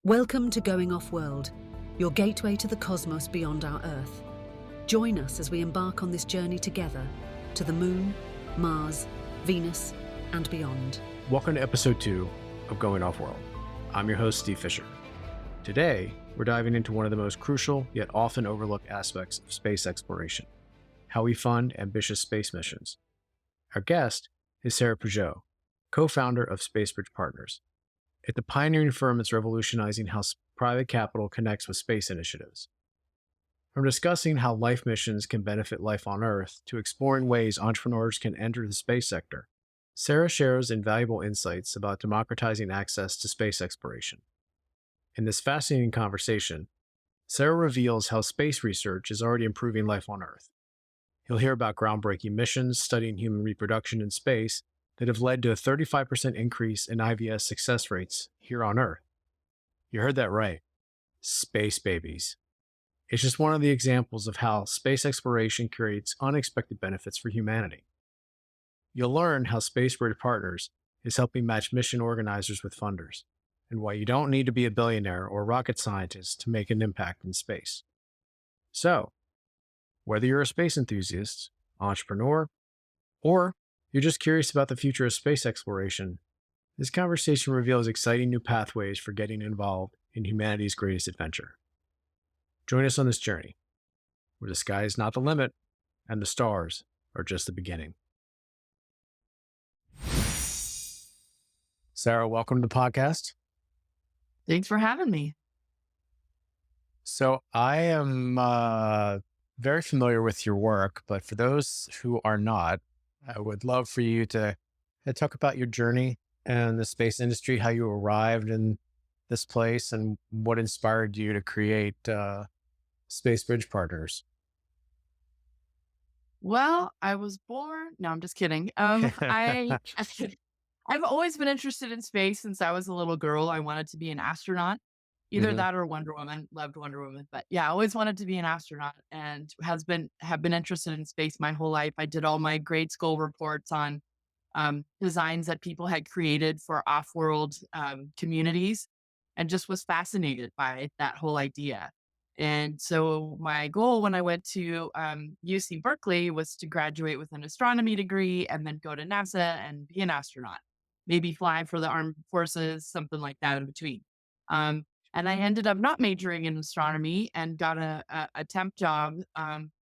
Welcome to Going Off World, your gateway to the cosmos beyond our Earth. Join us as we embark on this journey together to the Moon, Mars, Venus, and beyond. Welcome to episode 2 of Going Off World. I'm your host, Steve Fisher. Today, we're diving into one of the most crucial yet often overlooked aspects of space exploration: how we fund ambitious space missions. Our guest is Sarah Pousho, co-founder of SpaceBridge Partners. It's a pioneering firm that's revolutionizing how private capital connects with space initiatives. From discussing how life missions can benefit life on Earth to exploring ways entrepreneurs can enter the space sector, Sarah shares invaluable insights about democratizing access to space exploration. In this fascinating conversation, Sarah reveals how space research is already improving life on Earth. You'll hear about groundbreaking missions studying human reproduction in space that have led to a 35% increase in IVF success rates here on Earth. You heard that right. Space babies. It's just one of the examples of how space exploration creates unexpected benefits for humanity. You'll learn how SpaceBridge Partners is helping match mission organizers with funders, and why you don't need to be a billionaire or rocket scientist to make an impact in space. So, whether you're a space enthusiast, entrepreneur, or you're just curious about the future of space exploration, this conversation reveals exciting new pathways for getting involved in humanity's greatest adventure. Join us on this journey, where the sky is not the limit and the stars are just the beginning. Sarah, welcome to the podcast. Thanks for having me. So I am very familiar with your work, but for those who are not, I would love for you to talk about your journey and the space industry, how you arrived in this place, and what inspired you to create SpaceBridge Partners. Well, I was born. No, I'm just kidding. I've always been interested in space since I was a little girl. I wanted to be an astronaut, either that or Wonder Woman. Loved Wonder Woman, but yeah, I always wanted to be an astronaut, and have been interested in space my whole life. I did all my grade school reports on designs that people had created for off-world communities, and just was fascinated by that whole idea. And so my goal when I went to UC Berkeley was to graduate with an astronomy degree and then go to NASA and be an astronaut, maybe fly for the armed forces, something like that in between. And I ended up not majoring in astronomy and got a temp job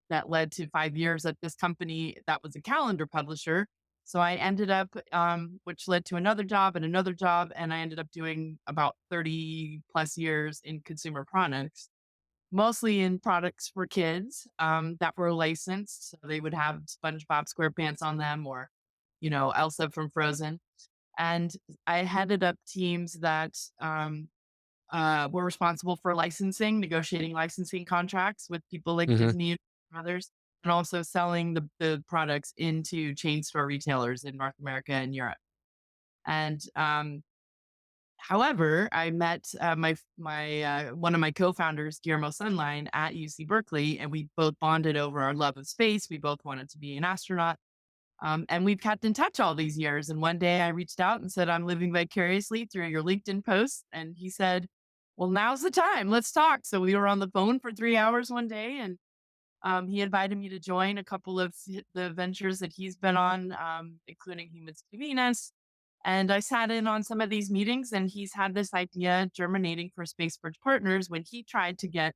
that led to 5 years at this company that was a calendar publisher. So I ended up, which led to another job, and I ended up doing about 30 plus years in consumer products, mostly in products for kids that were licensed. So they would have SpongeBob SquarePants on them, or, Elsa from Frozen. And I headed up teams that were responsible for negotiating licensing contracts with people like Disney and others, and also selling the products into chain store retailers in North America and Europe. And however, I met my one of my co-founders, Guillermo Sunline, at UC Berkeley, and we both bonded over our love of space. We both wanted to be an astronaut. And we've kept in touch all these years. And one day I reached out and said, I'm living vicariously through your LinkedIn post. And he said, well, now's the time. Let's talk. So we were on the phone for 3 hours one day, and he invited me to join a couple of the ventures that he's been on, including Humans to Venus. And I sat in on some of these meetings, and he's had this idea germinating for SpaceBridge Partners when he tried to get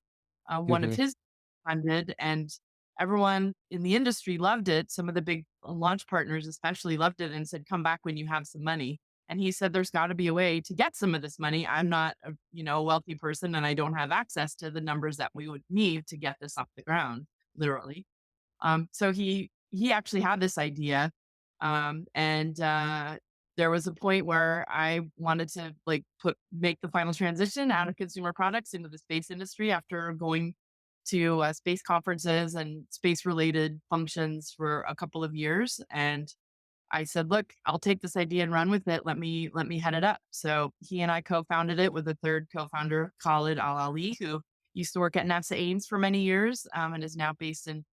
one of his funded, and everyone in the industry loved it. Some of the big launch partners especially loved it and said, come back when you have some money. And he said, there's got to be a way to get some of this money. I'm not a wealthy person, and I don't have access to the numbers that we would need to get this off the ground, literally. So he actually had this idea. And there was a point where I wanted to make the final transition out of consumer products into the space industry after going to space conferences and space related functions for a couple of years. And I said, look, I'll take this idea and run with it. Let me head it up. So he and I co-founded it with a third co-founder, Khalid Al-Ali, who used to work at NASA Ames for many years and is now based in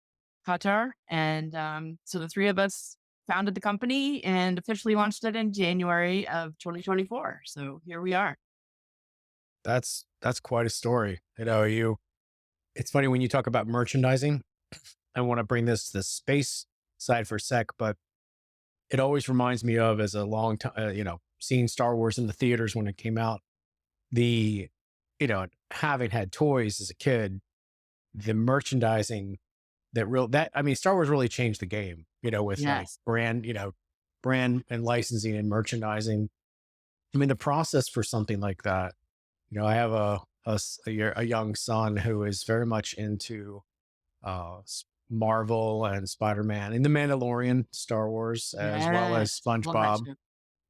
Qatar. And so the three of us founded the company and officially launched it in January of 2024. So here we are. That's quite a story. It's funny when you talk about merchandising. I want to bring this space side for a sec, but it always reminds me of as a long time, seeing Star Wars in the theaters when it came out. The, having had toys as a kid, the merchandising I mean, Star Wars really changed the game, with like Yes. brand and licensing and merchandising. I mean, the process for something like that, I have a young son who is very much into Marvel and Spider-Man and The Mandalorian, Star Wars, as well as Yes. Love that SpongeBob. show.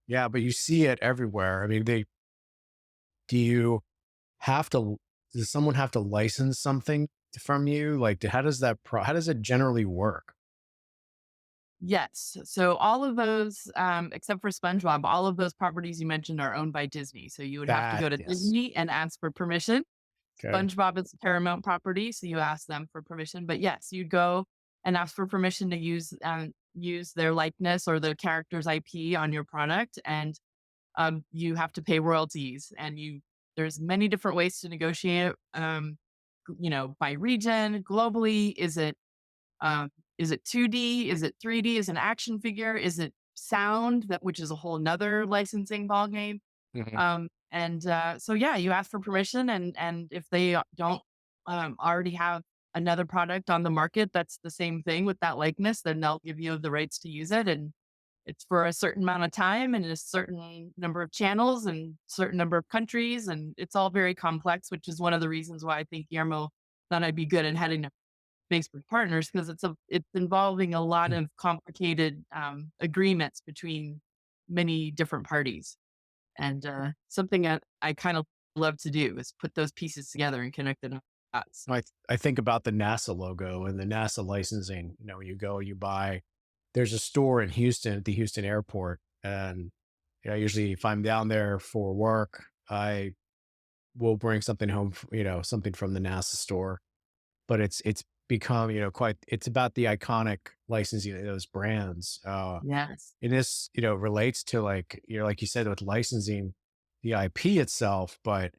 Yeah, but you see it everywhere. I mean, do you have to, does someone have to license something from you? Like, how does it generally work? Yes. So all of those, except for SpongeBob, all of those properties you mentioned are owned by Disney. So you would have to go to Yes. Disney and ask for permission. Okay. SpongeBob is a Paramount property, so you ask them for permission. But yes, you go and ask for permission to use their likeness or the character's IP on your product, and you have to pay royalties. And there's many different ways to negotiate. By region, globally, um, is it 2D? Is it 3D? Is it an action figure? Is it sound that which is a whole nother licensing ballgame? Mhm. So yeah, you ask for permission, and if they don't already have another product on the market that's the same thing with that likeness, then they'll give you the rights to use it, and it's for a certain amount of time and a certain number of channels and certain number of countries, and it's all very complex, which is one of the reasons why I think Guillermo thought I'd be good at heading up Facebook Partners because it's involving a lot of complicated agreements between many different parties. And, something that I kind of love to do is put those pieces together and connect the dots. I think about the NASA logo and the NASA licensing. When you go, you buy, there's a store in Houston at the Houston airport. And, usually if I'm down there for work, I will bring something home, something from the NASA store. But it's become, it's about the iconic licensing of those brands. Yes. And this, relates to like, like you said, with licensing the IP itself. But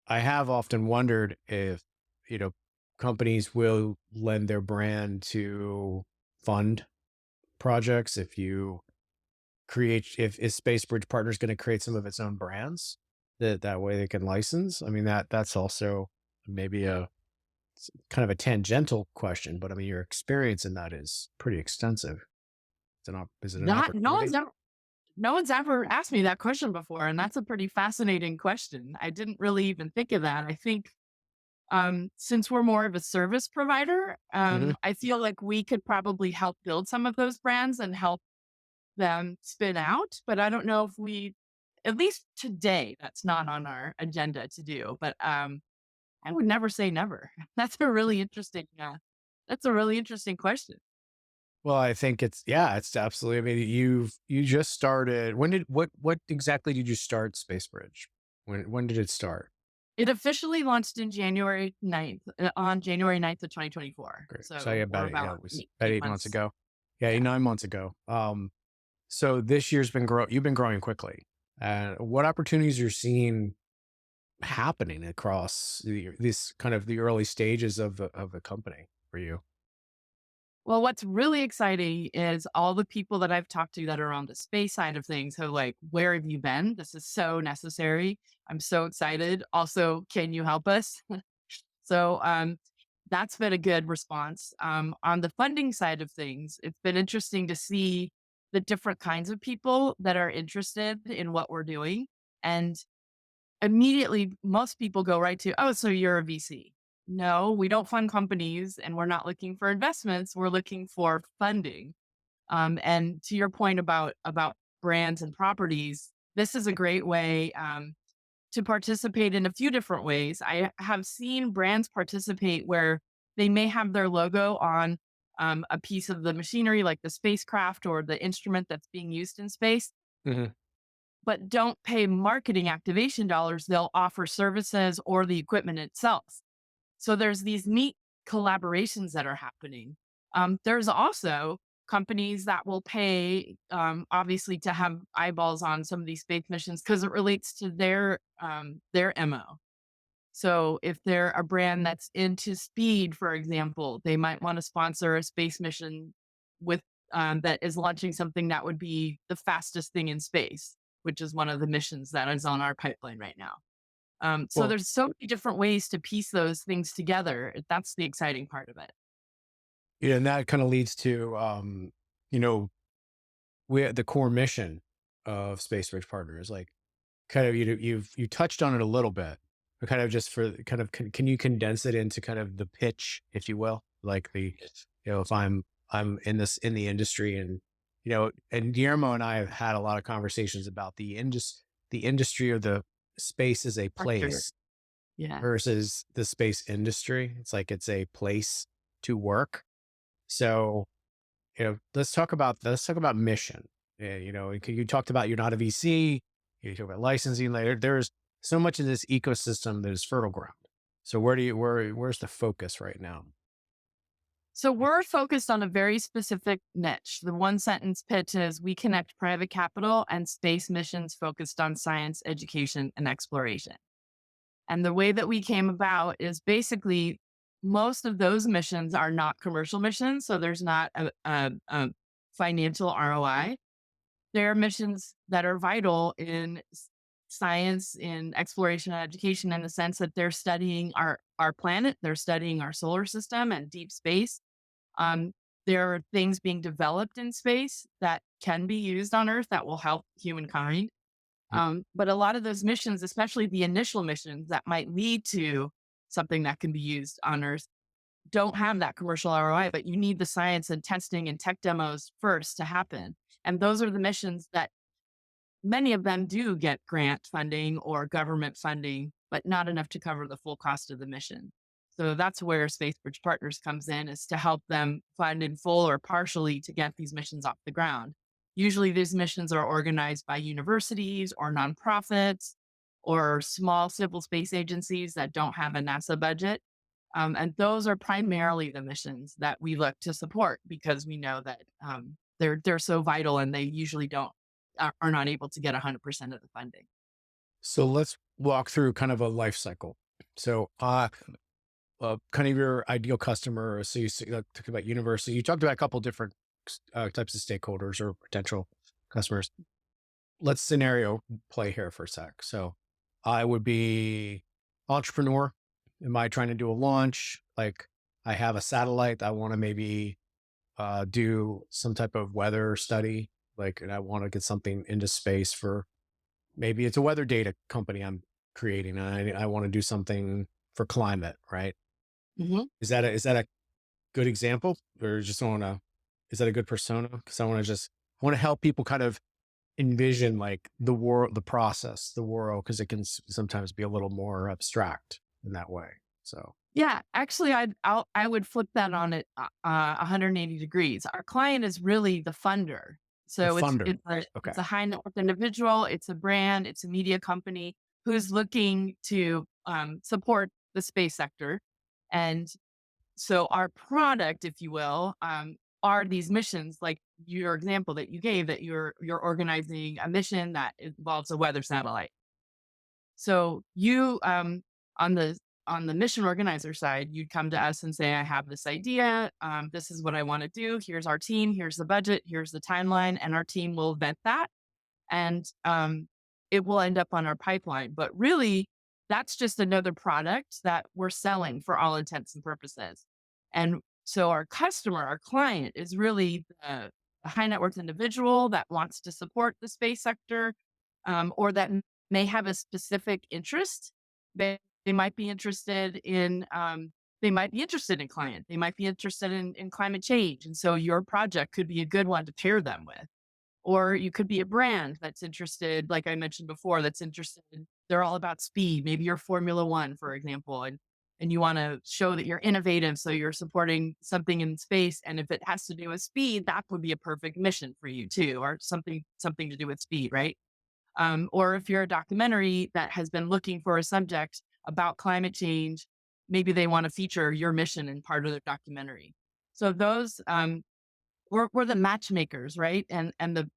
I have often wondered if, you know, companies will lend their brand to fund projects. If Space Bridge Partners going to create some of its own brands that way they can license. I mean, that's also maybe kind of a tangential question, but I mean, your experience in that is pretty extensive. Is it an Not opportunity? no one's ever asked me that question before, and that's a pretty fascinating question. I didn't really even think of that. I think, since we're more of a service provider, Hmm. I feel like we could probably help build some of those brands and help them spin out, but I don't know if at least today, that's not on our agenda to do, but, I would never say never. That's a really interesting question. Well, I think it's absolutely. I mean, you just started. What exactly did you start Space Bridge? When did it start? It officially launched in January 9th, on January 9th of 2024. Great. So yeah, So we're it about was about 8 8 months months. ago. Yeah, Yeah. 9 months ago. So this year's you've been growing quickly. What opportunities you're seeing happening across this kind of the early stages of the company for you? Well, what's really exciting is all the people that I've talked to that are on the space side of things who are like, "Where have you been? This is so necessary. I'm so excited. Also, can you help us?" So, that's been a good response. On the funding side of things, it's been interesting to see the different kinds of people that are interested in what we're doing. And immediately, most people go right to, "Oh, so you're a VC." No, we don't fund companies and we're not looking for investments. We're looking for funding. And to your point about brands and properties, this is a great way to participate in a few different ways. I have seen brands participate where they may have their logo on a piece of the machinery, like the spacecraft or the instrument that's being used in space, Hmm. but don't pay marketing activation dollars. They'll offer services or the equipment itself. So there's these neat collaborations that are happening. There's also companies that will pay, obviously, to have eyeballs on some of these space missions because it relates to their MO. So if they're a brand that's into speed, for example, they might want to sponsor a space mission with that is launching something that would be the fastest thing in space, which is one of the missions that is on our pipeline right now. So Well, there's so many different ways to piece those things together. That's the exciting part of it. yeah, and that kind of leads to, you know, the core mission of Space Bridge Partners. Like, kind of, you touched on it a little bit, but kind of just for kind of, can you condense it into kind of the pitch, if you will, like if I'm in the industry, and and Guillermo and I have had a lot of conversations about the industry, or the space as a For sure. place Yeah. versus the space industry. It's like it's a place to work. So, let's talk about mission. You talked about you're not a VC. You talk about licensing later. There's so much of this ecosystem that is fertile ground. So where's the focus right now? So we're focused on a very specific niche. The one sentence pitch is we connect private capital and space missions focused on science, education, and exploration. And the way that we came about is basically most of those missions are not commercial missions. So there's not a financial ROI. There are missions that are vital in science, in exploration and education, in the sense that they're studying our planet, they're studying our solar system and deep space. Um, there are things being developed in space that can be used on Earth that will help humankind. Mm. But a lot of those missions, especially the initial missions that might lead to something that can be used on Earth, don't have that commercial ROI, but you need the science and testing and tech demos first to happen. And those are the missions that many of them do get grant funding or government funding, but not enough to cover the full cost of the mission. So that's where Spacebridge Partners comes in, is to help them fund in full or partially to get these missions off the ground. Usually these missions are organized by universities or nonprofits or small civil space agencies that don't have a NASA budget. And those are primarily the missions that we look to support because we know that they're so vital and they usually don't are not able to get 100% of the funding. So let's walk through kind of a life cycle. So, kind of your ideal customer. So talked about university. You talked about a couple different types of stakeholders or potential customers. Let's scenario play here for a sec. So I would be entrepreneur. Am I trying to do a launch? Like, I have a satellite. I want to maybe do some type of weather study. Like, and I want to get something into space for, maybe it's a weather data company I'm creating. And I want to do something for climate, right? Mhm. Is that a good example, or just want to? Is that a good persona? Because I want to help people kind of envision like the world, the process, the world, because it can sometimes be a little more abstract in that way. So Yeah, actually, I would flip that on it 180 degrees. Our client is really the funder. the So funder, okay, it's a high net worth individual, it's a brand, it's a media company who's looking to support the space sector, and so our product, if you will, are these missions, like your example that you gave, that you're organizing a mission that involves a weather satellite. So you on the mission organizer side, you'd come to us and say, I have this idea. This is what I want to do. Here's our team. Here's the budget. Here's the timeline. And our team will vet that. And it will end up on our pipeline. But really, that's just another product that we're selling for all intents and purposes. And so our customer, our client, is really a high net worth individual that wants to support the space sector, or that may have a specific interest. They might be interested in climate. They might be interested in climate change. And so your project could be a good one to pair them with. Or you could be a brand that's interested, like I mentioned before, that's interested. They're all about speed. Maybe you're Formula One, for example, and you want to show that you're innovative. So you're supporting something in space. And if it has to do with speed, that would be a perfect mission for you too, or something to do with speed, right? Or if you're a documentary that has been looking for a subject about climate change, maybe they want to feature your mission in part of their documentary. So those we're the matchmakers, right? And the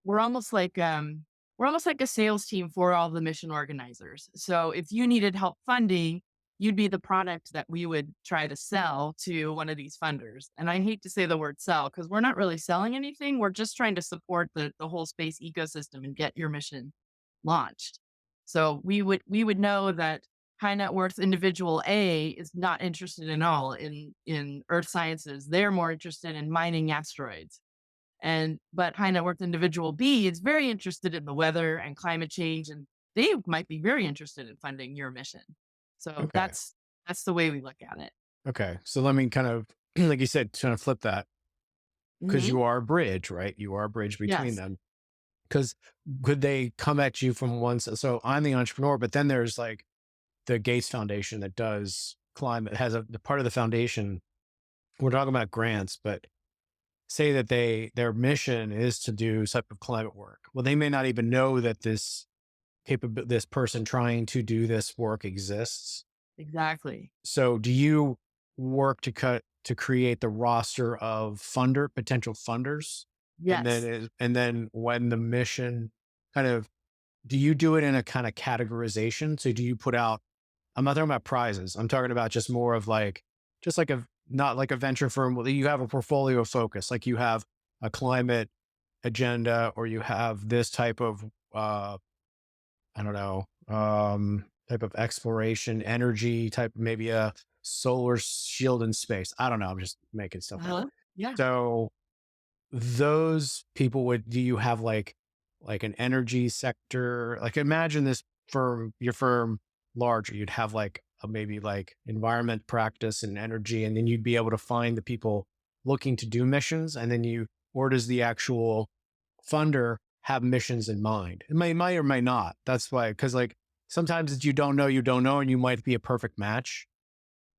we're almost like we're almost like a sales team for all the mission organizers. So if you needed help funding, you'd be the product that we would try to sell to one of these funders. And I hate to say the word sell because we're not really selling anything. We're just trying to support the whole space ecosystem and get your mission launched. So we would know that high net worth individual A is not interested at all in earth sciences. They're more interested in mining asteroids. And but high net worth individual B is very interested in the weather and climate change, and they might be very interested in funding your mission. So Okay. that's the way we look at it. Okay. So let me kind of, like you said, trying to flip that because Mhm. you are a bridge, right? You are a bridge between Yes, them. Because could they come at you from one side? So I'm the entrepreneur, but then there's like the Gates Foundation that does climate, has a the part of the foundation. We're talking about grants, but say that their mission is to do type of climate work. Well, they may not even know that this person trying to do this work exists. exactly. So do you work to create the roster of potential funders? Yes. And then when the mission kind of, do you do it in a kind of categorization? So do you put out, I'm not talking about prizes. I'm talking about just more of like, just like a, not like a venture firm. Well, you have a portfolio focus, like you have a climate agenda, or you have this type of, I don't know, type of exploration, energy type, maybe a solar shield in space. I don't know. I'm just making stuff up. Uh-huh. Yeah. So those people would, do you have like an energy sector? Like imagine this firm, your firm larger, you'd have like a, maybe like environment practice and energy, and then you'd be able to find the people looking to do missions. And then or does the actual funder have missions in mind? It might or may not. That's why, because like sometimes it's you don't know, and you might be a perfect match,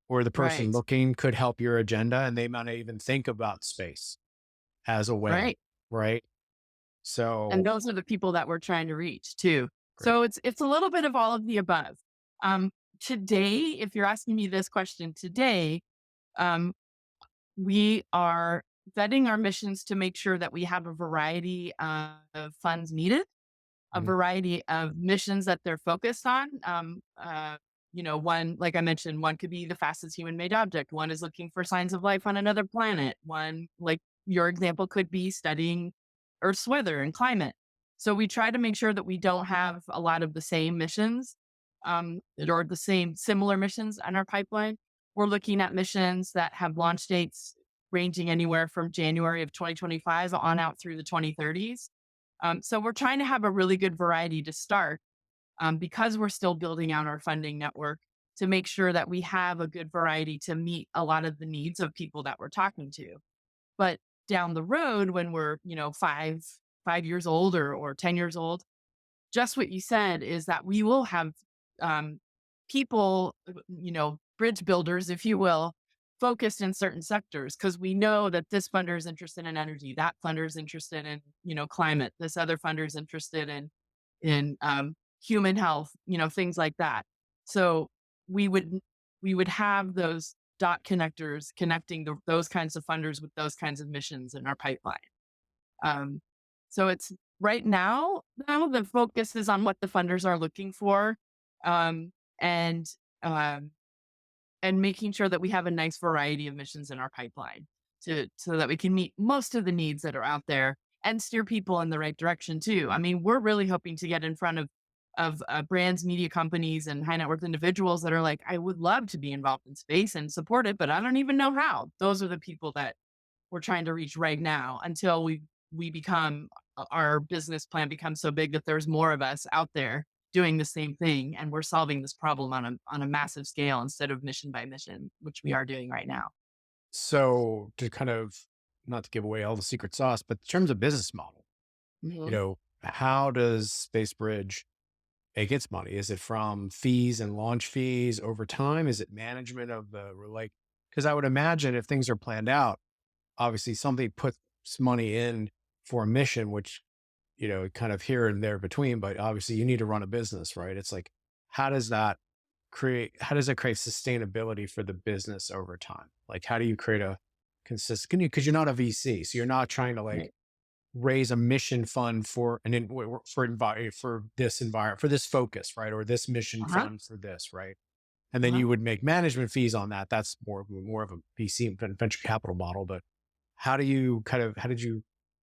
or the person Right. looking could help your agenda and they might not even think about space as a way, Right. right? And So those are the people that we're trying to reach too. great. So it's a little bit of all of the above. Um, Today, if you're asking me this question today, um, we are vetting our missions to make sure that we have a variety of funds needed, a Mhm. variety of missions that they're focused on. One, like I mentioned, one could be the fastest human made object. One is looking for signs of life on another planet. One, like your example, could be studying Earth's weather and climate. So we try to make sure that we don't have a lot of the same missions or the same similar missions on our pipeline. We're looking at missions that have launch dates ranging anywhere from January of 2025 on out through the 2030s. So we're trying to have a really good variety to start because we're still building out our funding network to make sure that we have a good variety to meet a lot of the needs of people that we're talking to. But down the road, when we're 5 years old or 10 years old, just what you said is that we will have um, people, bridge builders, if you will, focused in certain sectors because we know that this funder is interested in energy, that funder is interested in climate, this other funder is interested in human health, things like that. So we would we would have those dot connectors connecting those kinds of funders with those kinds of missions in our pipeline. Um, so it's right now the focus is on what the funders are looking for, um, and um, and making sure that we have a nice variety of missions in our pipeline to so that we can meet most of the needs that are out there and steer people in the right direction too. I mean, we're really hoping to get in front of brands, media companies, and high net worth individuals that are like, I would love to be involved in space and support it, but I don't even know how. Those are the people that we're trying to reach right now until we become our business plan becomes so big that there's more of us out there doing the same thing and we're solving this problem on a massive scale instead of mission by mission, which we are doing right now. So to kind of, not to give away all the secret sauce, but in terms of business model, Mhm. how does Space Bridge make its money? Is it from fees and launch fees over time? Is it management of like, because I would imagine if things are planned out, obviously somebody puts money in for a mission, which, kind of here and there between, but obviously you need to run a business, right? It's like, how does that how does it create sustainability for the business over time? Like, how do you create consistent? Because you're not a VC, so you're not trying to like Right. raise a mission fund for for this environment, for this focus, right? Or this mission Uh-huh. fund for this, right? And then Uh-huh. you would make management fees on that. That's more of a VC venture capital model. But how did you,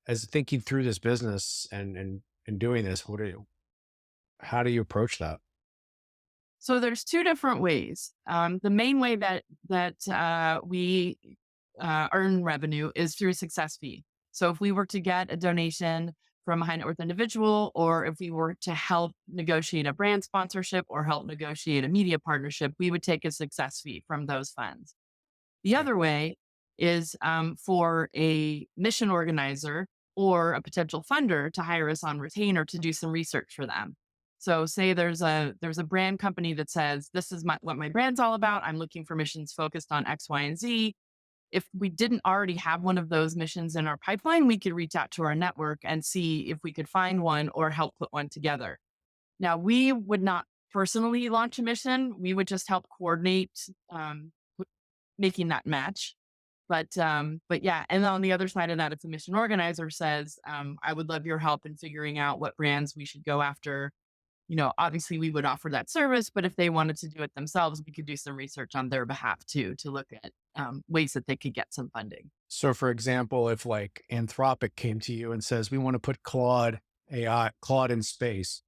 as thinking through this business and doing this, how do you approach that? So there's two different ways. The main way we earn revenue is through success fee. So if we were to get a donation from a high net worth individual, or if we were to help negotiate a brand sponsorship or help negotiate a media partnership, we would take a success fee from those funds. The Okay. other way is for a mission organizer or a potential funder to hire us on retainer to do some research for them. So, say there's a brand company that says this is what my brand's all about. I'm looking for missions focused on X, Y, and Z. If we didn't already have one of those missions in our pipeline, we could reach out to our network and see if we could find one or help put one together. Now, we would not personally launch a mission. We would just help coordinate making that match. But yeah, and on the other side of that, if the mission organizer says, I would love your help in figuring out what brands we should go after, obviously we would offer that service. But if they wanted to do it themselves, we could do some research on their behalf too, to look at ways that they could get some funding. So, for example, if like Anthropic came to you and says, we want to put Claude in space,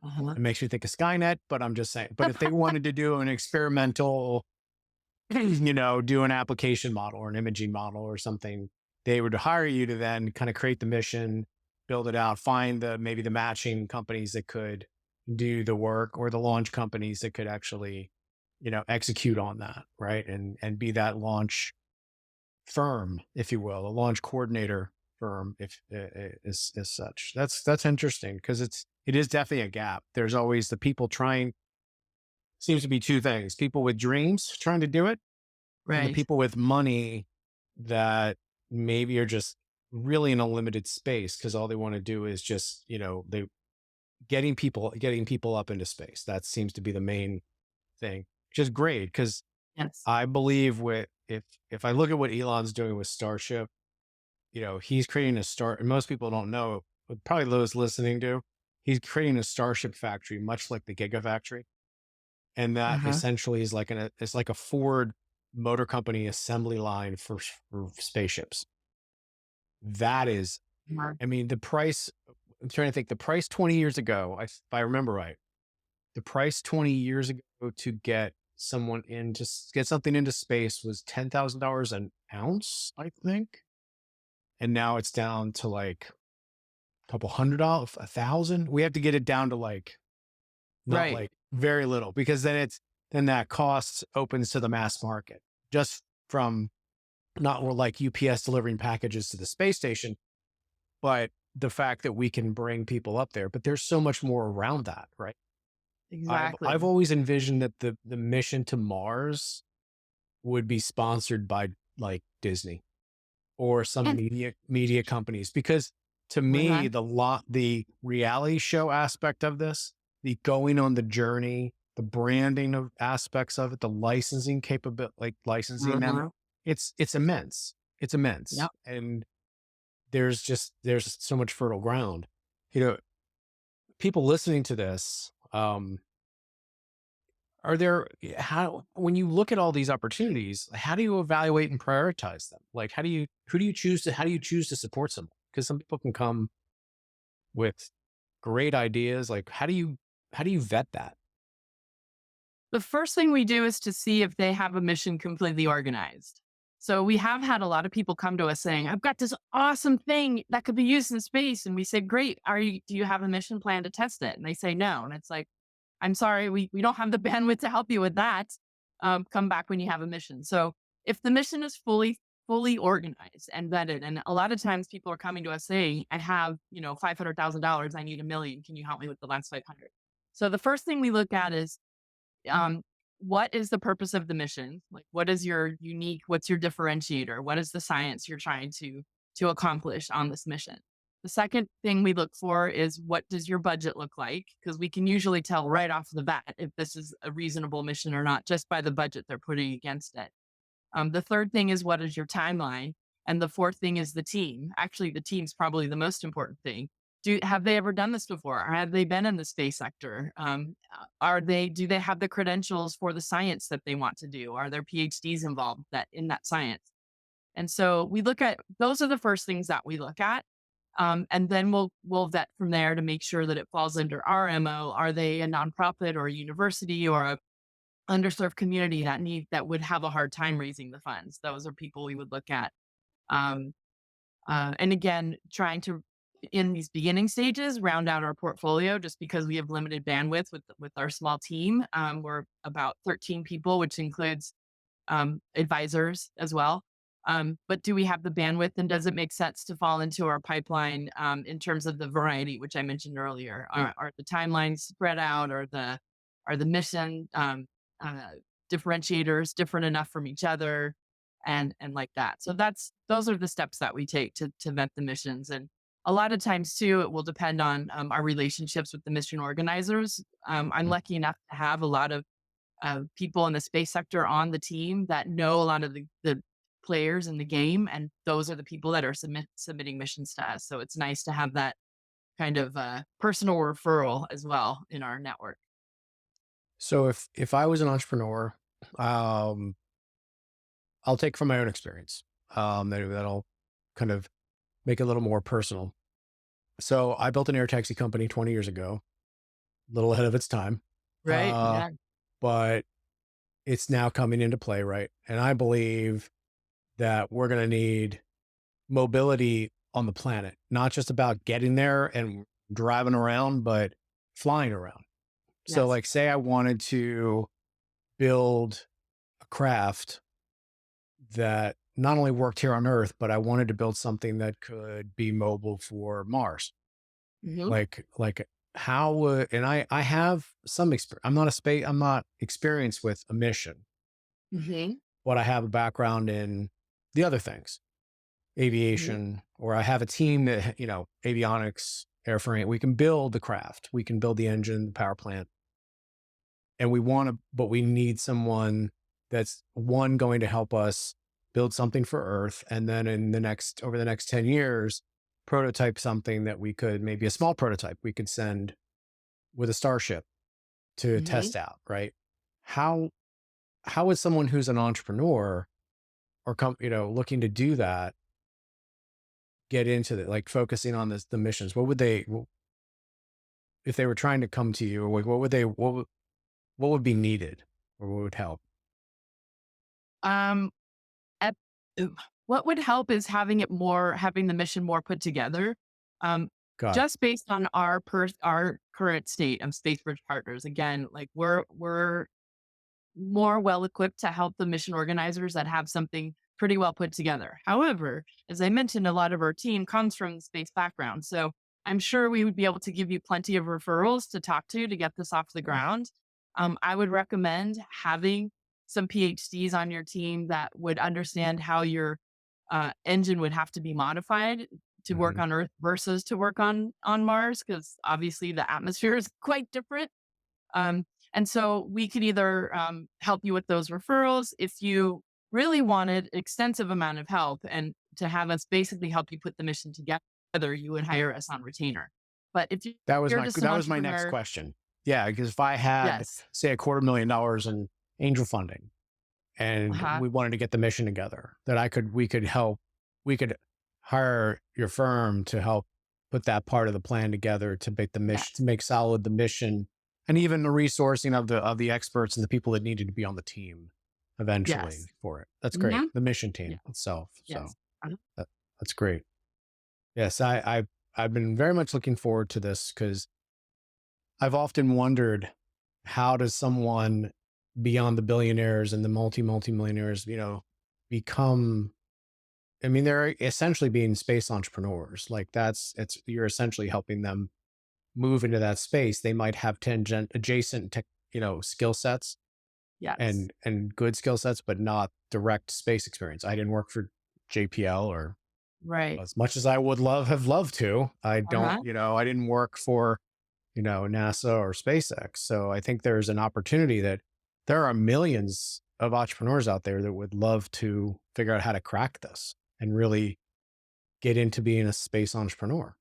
Uh-huh. it makes you think of Skynet, but I'm just saying, but if they wanted to do an experimental, do an application model or an imaging model or something, they would hire you to then kind of create the mission, build it out, find maybe the matching companies that could do the work, or the launch companies that could actually, execute on that, right? And be that launch firm, if you will, a launch coordinator firm, if is such. That's interesting, because it is definitely a gap. There's always the people trying. Seems to be two things: people with dreams trying to do it, and the Right. people with money that maybe are just really in a limited space because all they want to do is just, they getting people up into space. That seems to be the main thing, which is great, because Yes. I believe if I look at what Elon's doing with Starship, he's creating a star, and most people don't know, but probably those listening do. He's creating a Starship factory, much like the Gigafactory, and that Uh-huh. essentially is it's like a Ford Motor Company assembly line for spaceships. That is, Uh-huh. I mean, the price. I'm trying to think. The price 20 years ago, if I remember right, the price 20 years ago to get get something into space was $10,000 an ounce, I think. And now it's down to like a couple $100, 1,000. We have to get it down to like, not Right. like very little, because then that cost opens to the mass market, just from not more like UPS delivering packages to the space station, but the fact that we can bring people up there. But there's so much more around that, right? I've Exactly. always envisioned that the mission to Mars would be sponsored by like Disney or some And media companies, because to uh-huh. me the reality show aspect of this, the going on the journey, the branding of aspects of it, the licensing capability, like licensing them, Uh-huh. it's immense. It's immense. Yep. And there's so much fertile ground. You know, people listening to this, are there how when you look at all these opportunities, how do you evaluate and prioritize them? Like how do you choose to support someone? Because some people can come with great ideas. Like how do you vet that? The first thing we do is to see if they have a mission completely organized. So we have had a lot of people come to us saying, I've got this awesome thing that could be used in space. And we say, great. Do you have a mission plan to test it? And they say no. And it's like, I'm sorry, we don't have the bandwidth to help you with that. Come back when you have a mission. So if the mission is fully organized and vetted, and a lot of times people are coming to us saying, I have, $500,000, I need 1 million. Can you help me with the last 500? So the first thing we look at is um, what is the purpose of the mission? Like, what is your unique? What's your differentiator? What is the science you're trying to accomplish on this mission? The second thing we look for is what does your budget look like? Because we can usually tell right off the bat if this is a reasonable mission or not, just by the budget they're putting against it. The third thing is, what is your timeline? And the fourth thing is the team. Actually, the team's probably the most important thing. Have they ever done this before? Or have they been in the space sector? Do they have the credentials for the science that they want to do? Are there PhDs involved in that science? And so we look at those are the first things that we look at. And then we'll vet from there to make sure that it falls under our MO. Are they a nonprofit or a university or a underserved community that would have a hard time raising the funds? Those are people we would look at. Um, and again, trying to, in these beginning stages, round out our portfolio just because we have limited bandwidth with our small team. We're about 13 people, which includes advisors as well. But do we have the bandwidth, and does it make sense to fall into our pipeline in terms of the variety, which I mentioned earlier? Are the timelines spread out? Are the mission uh, differentiators different enough from each other? And like that. So those are the steps that we take to vet the missions. And a lot of times too, it will depend on our relationships with the mission organizers. I'm lucky enough to have a lot of people in the space sector on the team that know a lot of the players in the game, and those are the people that are submitting missions to us. So it's nice to have that kind of personal referral as well in our network. So if I was an entrepreneur, I'll take from my own experience. That'll kind of make it a little more personal. So I built an air taxi company 20 years ago, a little ahead of its time. Right? Uh, Yeah. but it's now coming into play, right? And I believe that we're going to need mobility on the planet, not just about getting there and driving around, but flying around. So, Yes. like, say I wanted to build a craft that not only worked here on Earth, but I wanted to build something that could be mobile for Mars. Hmm. Like how would, and I have some experience. I'm not experienced with a mission, Hmm. but I have a background in the other things, Hmm. aviation, or I have a team that, avionics, airframe. We can build the craft, we can build the engine, the power plant, and but we need someone that's one going to help us build something for Earth, and then over the next 10 years, prototype something that we could, maybe a small prototype we could send with a starship to Hmm. test out, right? How how would someone who's an entrepreneur or looking to do that get into it, like focusing on the missions? What would they, if they were trying to come to you, or what would they, what would be needed, or what would help? Um, ep- uh, what would help is having the mission more put together. Um, Got it. just based on our current state of Spacebridge Partners. Again, like we're more well equipped to help the mission organizers that have something pretty well put together. However, as I mentioned, a lot of our team comes from the space background. So I'm sure we would be able to give you plenty of referrals to talk to get this off the ground. I would recommend having some PhDs on your team that would understand how your engine would have to be modified to work Mhm. on Earth versus to work on Mars, because obviously the atmosphere is quite different. And so we could either help you with those referrals if you really wanted extensive amount of help and to have us basically help you put the mission together, you would hire us on retainer. But if you're just an That was my next entrepreneur, question. Yeah, because if I had, yes. say, $250,000 in angel funding, and Uh-huh. we wanted to get the mission together, that we could hire your firm to help put that part of the plan together, to make the mission, to Yes. make solid the mission, and even the resourcing of the experts and the people that needed to be on the team eventually Yes. for it. That's great. Mhm. The mission Yeah. team itself. So Yes. Uh-huh. that, that's great. Yes, I've been very much looking forward to this, because I've often wondered, how does someone beyond the billionaires and the multi millionaires, become, I mean, they're essentially being space entrepreneurs. Like, you're essentially helping them move into that space. They might have tangent adjacent tech, skill sets Yes. and good skill sets, but not direct space experience. I didn't work for JPL, or Right. as much as I would have loved to. I don't, Uh-huh. I didn't work for, NASA or SpaceX. So I think there's an opportunity that there are millions of entrepreneurs out there that would love to figure out how to crack this and really get into being a space entrepreneur.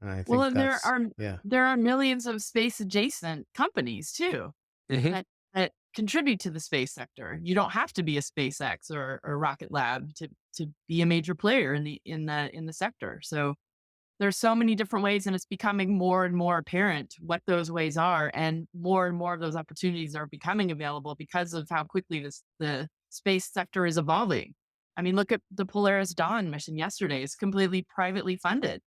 And I Well, think and yeah. there are millions of space adjacent companies too Hmm. that contribute to the space sector. You don't have to be a SpaceX or Rocket Lab to be a major player in the sector. So there's so many different ways, and it's becoming more and more apparent what those ways are, and more of those opportunities are becoming available because of how quickly the space sector is evolving. I mean, look at the Polaris Dawn mission yesterday. It's completely privately funded,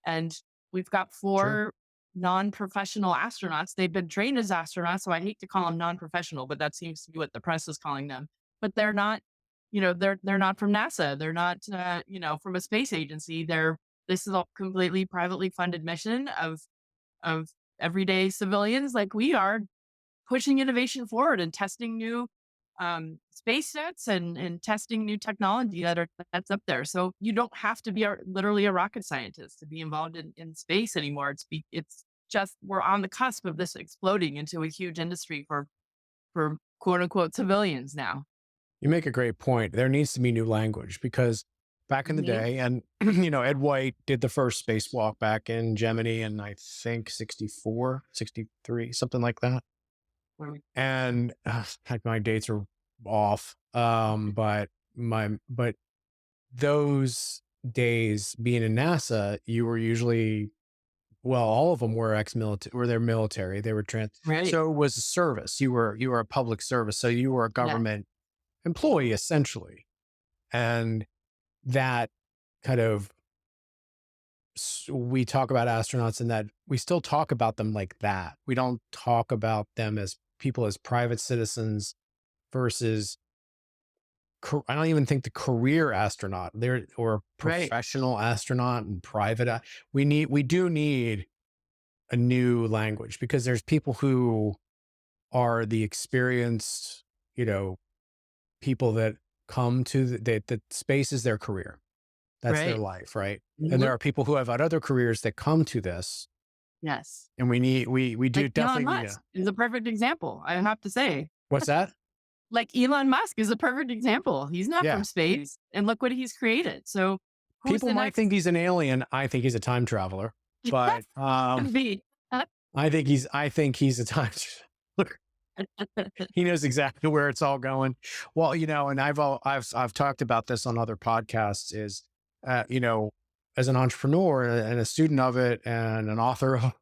and we've got Sure. 4 non-professional astronauts. They've been trained as astronauts, so I hate to call them non-professional, but that seems to be what the press is calling them. But they're not, they're not from NASA. They're not, from a space agency. This is a completely privately funded mission of everyday civilians like we are, pushing innovation forward and testing new space sets and testing new technology that's up there. So you don't have to be literally a rocket scientist to be involved in space anymore. It's just we're on the cusp of this exploding into a huge industry for quote unquote civilians now. You make a great point. There needs to be new language because back in the Hmm. day, and Ed White did the first spacewalk back in Gemini, and I think 64, 63, something like that. And heck, my dates are off. But those days being in NASA, you were usually, well, all of them were ex-military, were their military. They were Right. so it was a service. You were a public service, so you were a Yeah. government employee essentially, and that kind of we talk about astronauts and that we still talk about them like that. We don't talk about them as people as private citizens versus I don't even think the career astronaut there or Right. professional astronaut and private. We do need a new language because there's people who are the experienced, you know, people that come to that space is their career. That's their Right. life, right? And there Mhm. are people who have had other careers that come to this, Yes. and we do Like Elon definitely need Musk a is a perfect example. I have to say, what's that? like Elon Musk is a perfect example. He's not from Yeah. space, and look what he's created. So, who's People the might next? think he's an alien. I think he's a time traveler, but Could be. I think he's a time traveler. He knows exactly where it's all going. Well, and I've talked about this on other podcasts. Is uh, you know, as an entrepreneur and a student of it and an author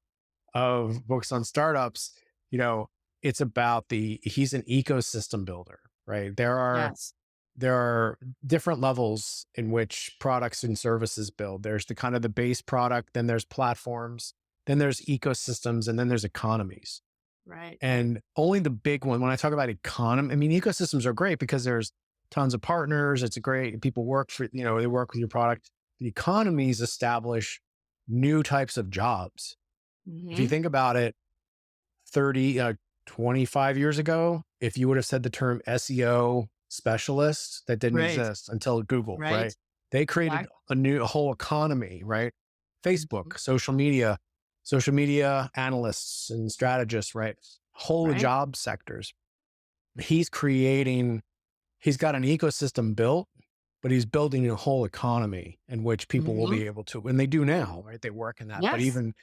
of books on startups, you know, it's about he's an ecosystem builder, right? Yes. There are different levels in which products and services build. There's the kind of the base product, then there's platforms, then there's ecosystems, and then there's economies. Right. And only the big one, when I talk about economy, I mean, ecosystems are great because there's tons of partners. It's great. People work for, they work with your product. The economies establish new types of jobs. If you Hmm. think about it, 30, 25 years ago, if you would have said the term SEO specialist, that didn't Right. exist until Google, Right. right? They created Exactly. a whole economy, right? Mhm. Facebook, social media analysts and strategists, right? Whole Right. job sectors. He's creating, he's got an ecosystem built, but he's building a whole economy in which people will Hmm. be able to, and they do now, right? They work in that. But Yes. even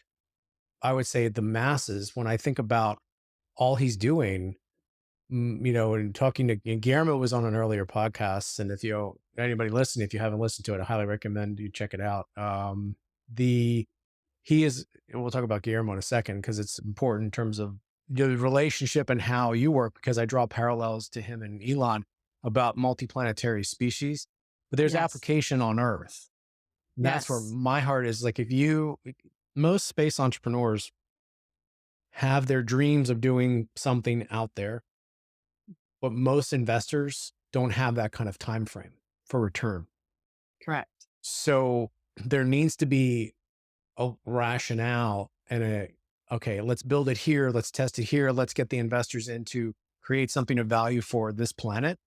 I would say the masses, when I think about all he's doing, and talking to and Guillermo was on an earlier podcast. And if anybody listening, if you haven't listened to it, I highly recommend you check it out. The he is We'll talk about Guillermo in a second because it's important in terms of the relationship and how you work, because I draw parallels to him and Elon about multiplanetary species, but there's Yes. application on Earth. And that's where Yes. my heart is. Like, most space entrepreneurs have their dreams of doing something out there, but most investors don't have that kind of time frame for return. Correct. So there needs to be a rationale and okay, let's build it here, let's test it here, let's get the investors in to create something of value for this planet,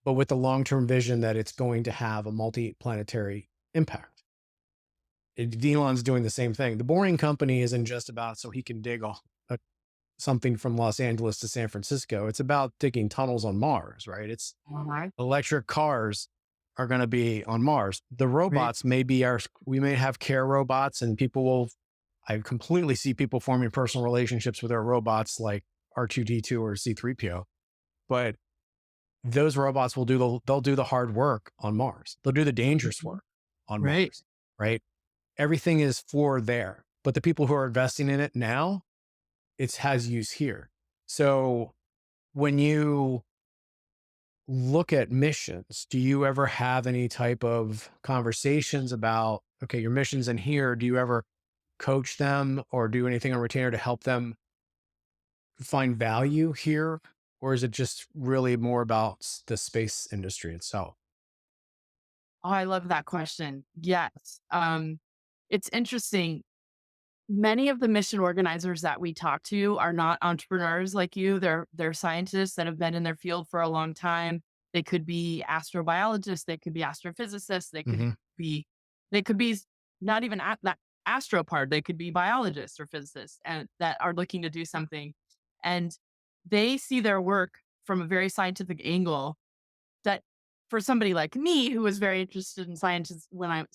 but with the long-term vision that it's going to have a multi-planetary impact. Elon's doing the same thing. The Boring Company isn't just about so he can dig a something from Los Angeles to San Francisco. It's about digging tunnels on Mars, right? It's Uh-huh. electric cars are going to be on Mars. The Right. robots may be we may have care robots, and I completely see people forming personal relationships with their robots like R2D2 or C3PO. But those robots they'll do the hard work on Mars. They'll do the dangerous Mhm. work on Right. Mars, right? Everything is for there. But the people who are investing in it now, it has use here. So when you look at missions, do you ever have any type of conversations about, okay, your mission's in here? Do you ever coach them or do anything on retainer to help them find value here? Or is it just really more about the space industry itself? Oh, I love that question. Yes. It's interesting. Many of the mission organizers that we talk to are not entrepreneurs like you. They're scientists that have been in their field for a long time. They could be astrobiologists, they could be astrophysicists, Hmm. be they could be not even at that astro part. They could be biologists or physicists and that are looking to do something. And they see their work from a very scientific angle that for somebody like me who was very interested in science when I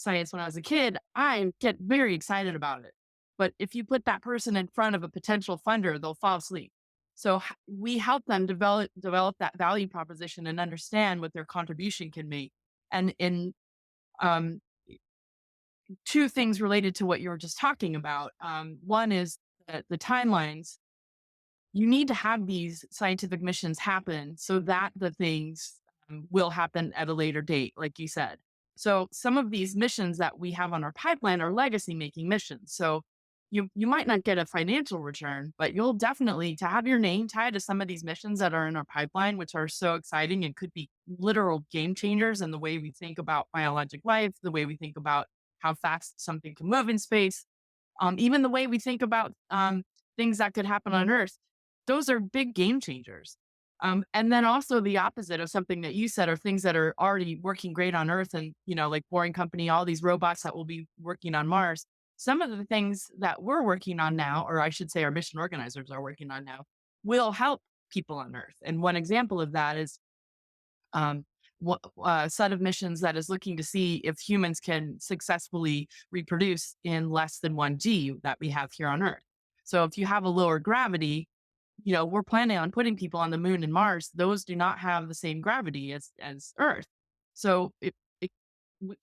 was a kid, I get very excited about it. But if you put that person in front of a potential funder, they'll fall asleep. So we help them develop that value proposition and understand what their contribution can make. And in um, two things related to what you were just talking about. One is that the timelines. You need to have these scientific missions happen so that the things will happen at a later date, like you said. So some of these missions that we have on our pipeline are legacy making missions. So you might not get a financial return, but you'll definitely to have your name tied to some of these missions that are in our pipeline, which are so exciting and could be literal game changers in the way we think about biologic life, the way we think about how fast something can move in space, even the way we think about things that could happen on Earth. Those are big game changers. And then also the opposite of something that you said are things that are already working great on Earth and, like Boring Company, all these robots that will be working on Mars. Some of the things that we're working on now, or I should say our mission organizers are working on now, will help people on Earth. And one example of that is um, a set of missions that is looking to see if humans can successfully reproduce in less than 1G that we have here on Earth. So if you have a lower gravity, we're planning on putting people on the moon and Mars. Those do not have the same gravity as Earth. So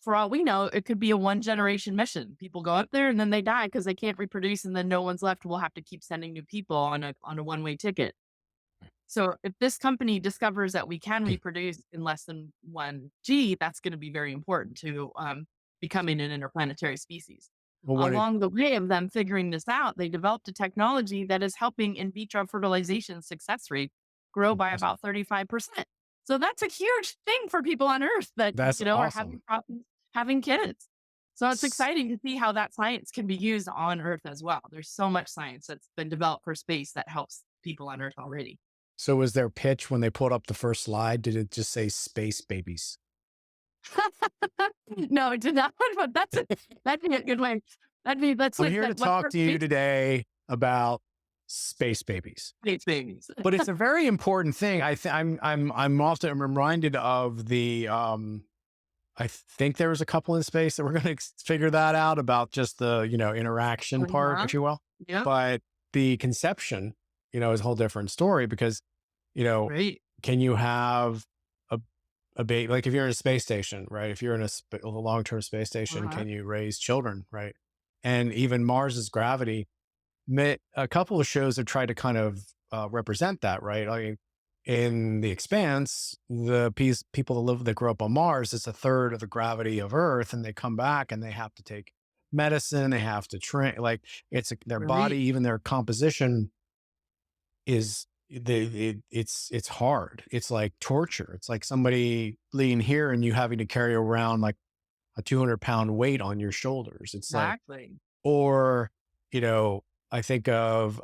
for all we know, it could be a one generation mission. People go up there and then they die because they can't reproduce, and then no one's left. We'll have to keep sending new people on a one way ticket. So if this company discovers that we can reproduce in less than 1G, that's going to be very important to becoming an interplanetary species. Well, Along the way of them figuring this out, they developed a technology that is helping in vitro fertilization success rate grow by about 35%. So that's a huge thing for people on Earth that, that's are awesome. having problems having kids. So it's S- exciting to see how that science can be used on Earth as well. There's so much science that's been developed for space that helps people on Earth already. So was their pitch when they pulled up the first slide? Did it just say space babies? No, it did not, but that'd be a good way. Let's I'm look here to at what talk for to you space today about space babies. space babies. But it's a very important thing. I'm often reminded of the I think there was a couple in space that we're going to figure that out about just the interaction part, Uh-huh. if you will. Yep. But the conception, is a whole different story because you know Right. can you have a baby like if you're in a space station, right? If you're in a long term space station, Uh-huh. can you raise children, right? And even Mars's gravity a couple of shows have tried to kind of represent that, right? I mean, in The Expanse, people that grow up on Mars, it's a third of the gravity of Earth, and they come back and they have to take medicine, they have to train, like their body, Right. even their composition is it's hard. It's like torture. It's like somebody laying here and you having to carry around like a 200-pound weight on your shoulders. It's like Exactly. or, you know, I think of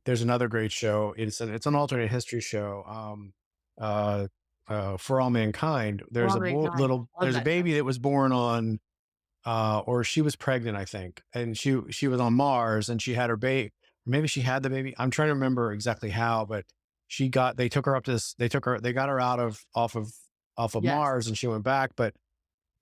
there's another great show. It's an alternate history show. For All Mankind. There's Well, right. I love there's a that show. baby that was born or she was pregnant, I think, and she was on Mars and she had her baby. maybe she had the baby. I'm trying to remember exactly how, but they took her up to this, they got her out of, off of Yes. Mars and she went back. But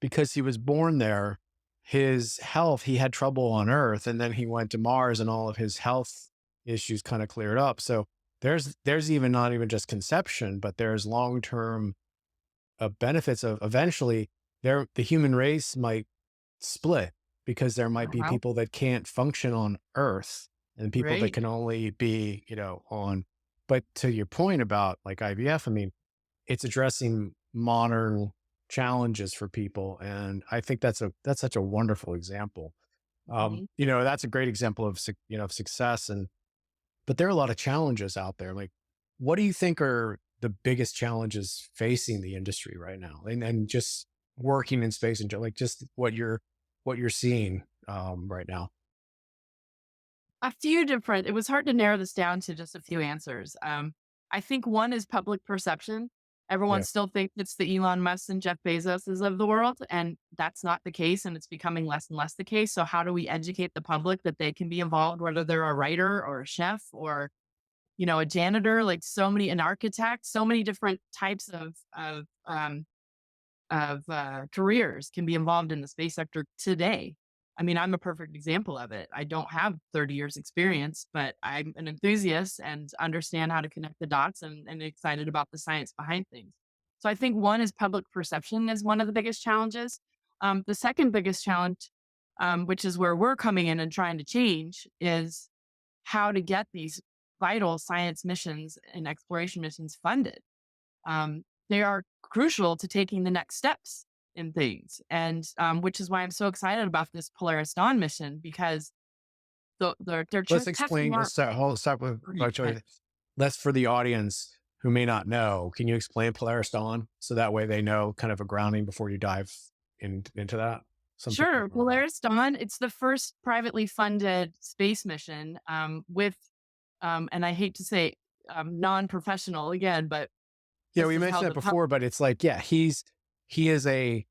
because he was born there, his health, he had trouble on Earth, and then he went to Mars and all of his health issues kind of cleared up. So there's even not even just conception, but there's long-term benefits of eventually the human race might split because there might be Uh-huh. people that can't function on Earth and people that Right. can only be, on. But to your point about like IVF, I mean, it's addressing modern challenges for people, and I think that's such a wonderful example. Mhm. That's a great example of of success, and but there are a lot of challenges out there. Like, what do you think are the biggest challenges facing the industry right now, and just working in space and like just what you're seeing right now? A few different it was hard to narrow this down to just a few answers. I think one is public perception. Everyone Yeah. still thinks it's the Elon Musk and Jeff Bezoses of the world, and that's not the case, and it's becoming less and less the case. So how do we educate the public that they can be involved, whether they're a writer or a chef or, a janitor, like so many an architect, so many different types of careers can be involved in the space sector today. I mean, I'm a perfect example of it. I don't have 30 years experience, but I'm an enthusiast and understand how to connect the dots and excited about the science behind things. So I think one is public perception is one of the biggest challenges. The second biggest challenge, which is where we're coming in and trying to change, is how to get these vital science missions and exploration missions funded. They are crucial to taking the next steps in things. And which is why I'm so excited about this Polaris Dawn mission because they're Let's testing explain. our Let's start with Great. Let's for the audience who may not know. Can you explain Polaris Dawn so that way they know kind of a grounding before you dive into that? Some people Sure. don't know that. Polaris Dawn, it's the first privately funded space mission with and I hate to say non-professional again, but Yeah, this we is how mentioned that the before, but it's like, yeah, he is a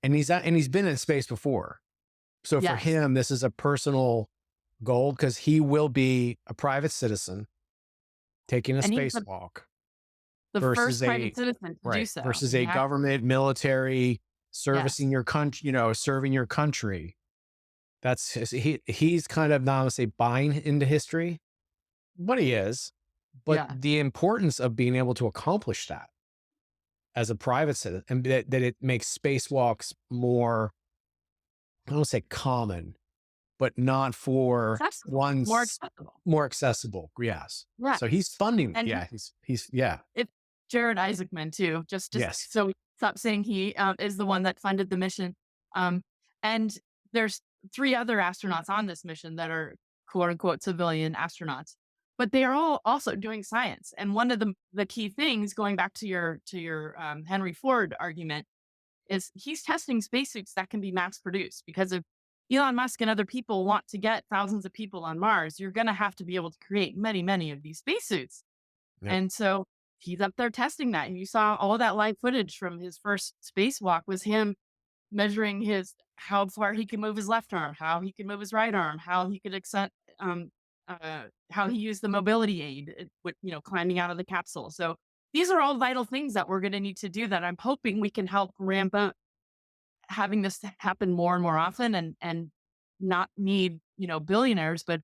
and he's been in space before. So for yes. him, this is a personal goal because he will be a private citizen taking a And he's spacewalk the versus first private citizen to do right, so. versus a Exactly. government military Yes. servicing your country, serving your country. He's kind of not to say buying into history, but he is. But Yeah. the importance of being able to accomplish that as a private citizen, and that it makes spacewalks more, I don't say common, but not for Accessible. More one's accessible. more accessible. Yes. Yeah. So he's funding. And Yeah. Yeah. it's Jared Isaacman too, just Yes. so we stop saying he, is the one that funded the mission. Um, and there's 3 other astronauts on this mission that are quote unquote civilian astronauts, but they are all also doing science. And one of the key things going back to your Henry Ford argument is he's testing spacesuits that can be mass produced because if Elon Musk and other people want to get thousands of people on Mars, you're going to have to be able to create many, many of these spacesuits. Yep. And so he's up there testing that. And you saw all that live footage from his first spacewalk was him measuring his how far he can move his left arm, how he can move his right arm, how he could accept how he used the mobility aid with climbing out of the capsule. So these are all vital things that we're going to need to do that I'm hoping we can help ramp up having this happen more and more often and not need billionaires, but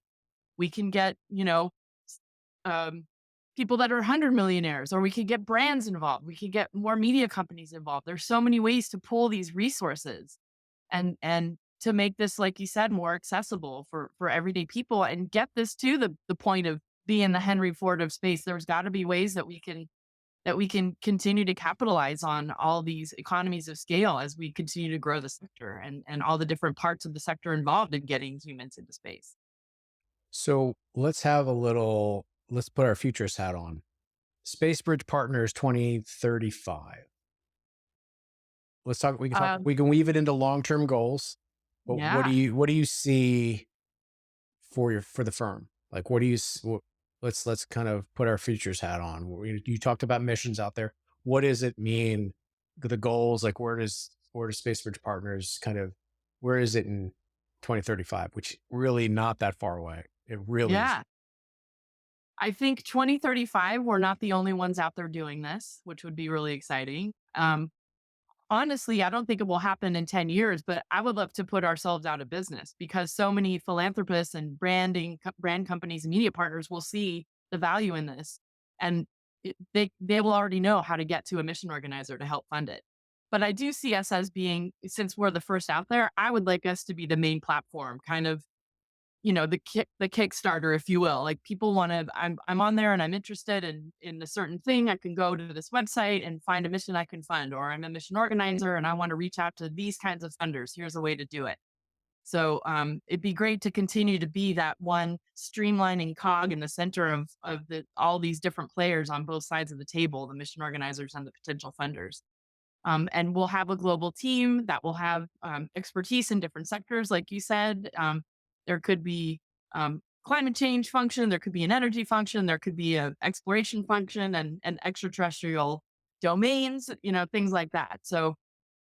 we can get um, people that are 100 millionaires, or we could get brands involved. We could get more media companies involved. There's so many ways to pull these resources and to make this, like you said, more accessible for everyday people and get this to the point of being the Henry Ford of space. There's got to be ways that we can continue to capitalize on all these economies of scale as we continue to grow the sector and all the different parts of the sector involved in getting humans into space. So let's put our futures hat on. Space Bridge Partners 2035. Um, we can weave it into long-term goals. But yeah. what do you see for the firm? Like, what do you, let's kind of put our futures hat on. You talked about missions out there. What does it mean? The goals, like where does Space Bridge Partners kind of, where is it in 2035, which really not that far away. It really is. Yeah. I think 2035, we're not the only ones out there doing this, which would be really exciting. Honestly, I don't think it will happen in 10 years, but I would love to put ourselves out of business because so many philanthropists and brand companies and media partners will see the value in this. And they will already know how to get to a mission organizer to help fund it. But I do see us as being, since we're the first out there, I would like us to be the main platform, kind of, the Kickstarter, if you will. Like people want to, I'm on there and I'm interested in a certain thing. I can go to this website and find a mission I can fund, or I'm a mission organizer and I want to reach out to these kinds of funders. Here's a way to do it. So it'd be great to continue to be that one streamlining cog in the center of all these different players on both sides of the table, the mission organizers and the potential funders. And we'll have a global team that will have expertise in different sectors, like you said. There could be climate change function, there could be an energy function, there could be an exploration function, and extraterrestrial domains, things like that. So,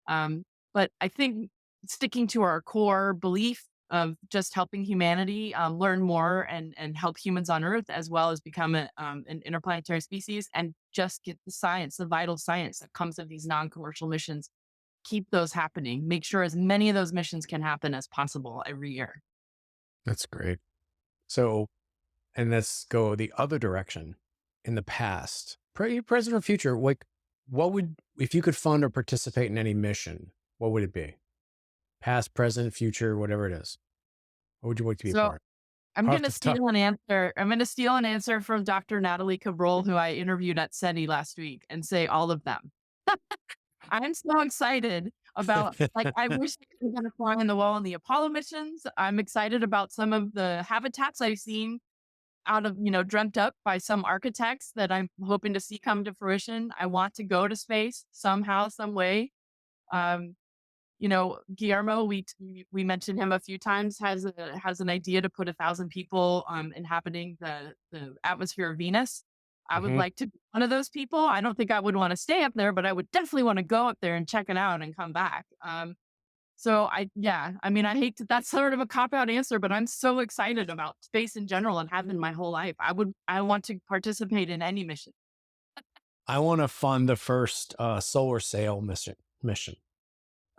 but I think sticking to our core belief of just helping humanity learn more and help humans on Earth, as well as become an interplanetary species, and just get the science, the vital science that comes of these non-commercial missions. Keep those happening. Make sure as many of those missions can happen as possible every year. That's great. So, and let's go the other direction. In the past, present, or future, like, what would, if you could fund or participate in any mission, what would it be? Past, present, future, whatever it is. What would you like to be a So part? I'm Tough, going to it's tough. steal an answer. I'm going to steal an answer from Dr. Natalie Cabrol, who I interviewed at SETI last week, and say all of them. I'm so excited about, like, I wish I could have been a fly on the wall in the Apollo missions. I'm excited about some of the habitats I've seen out of, dreamt up by some architects that I'm hoping to see come to fruition. I want to go to space somehow, some way. Um, Guillermo, we mentioned him a few times, has an idea to put 1,000 people inhabiting the atmosphere of Venus. I would Hmm. like to be one of those people. I don't think I would want to stay up there, but I would definitely want to go up there and check it out and come back. Yeah, I mean, I hate to, that's sort of a cop out answer, but I'm so excited about space in general and have been my whole life. I want to participate in any mission. I want to fund the first solar sail mission.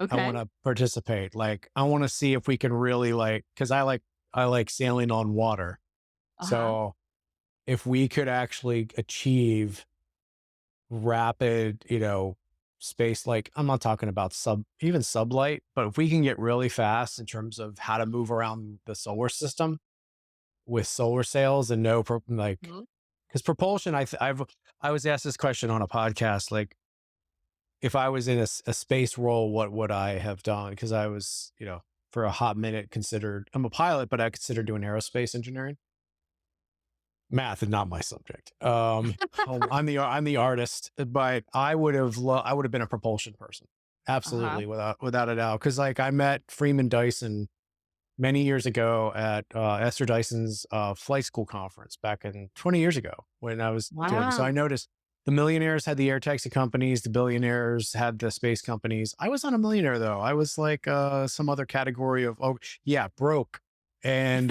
I want Okay. to participate. Like, I want to see if we can really, like, because I like sailing on water. Uh huh. So if we could actually achieve rapid, space, like, I'm not talking about even sublight, but if we can get really fast in terms of how to move around the solar system with solar sails and no, like, because propulsion, I was asked this question on a podcast, like, if I was in a space role, what would I have done? Because I was, for a hot minute considered, I'm a pilot, but I considered doing aerospace engineering. Math is not my subject. I'm the artist, but I would have been a propulsion person, Uh huh. absolutely, without a doubt. Because, like, I met Freeman Dyson many years ago at Esther Dyson's flight school conference back in 20 years ago when I was doing. So I Wow. noticed the millionaires had the air taxi companies, the billionaires had the space companies. I was not a millionaire though. I was like some other category of, oh yeah, broke. And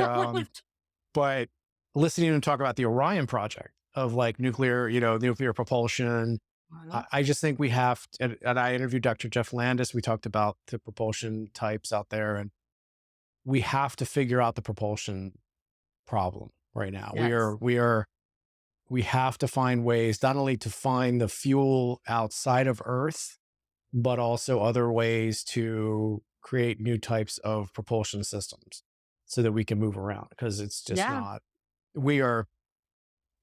but listening to him talk about the Orion project of, like, nuclear propulsion, Uh-huh. I just think we have to, and I interviewed Dr. Jeff Landis. We talked about the propulsion types out there, and we have to figure out the propulsion problem right now. Yes. We have to find ways not only to find the fuel outside of Earth, but also other ways to create new types of propulsion systems so that we can move around, because it's just Yeah. not, we are,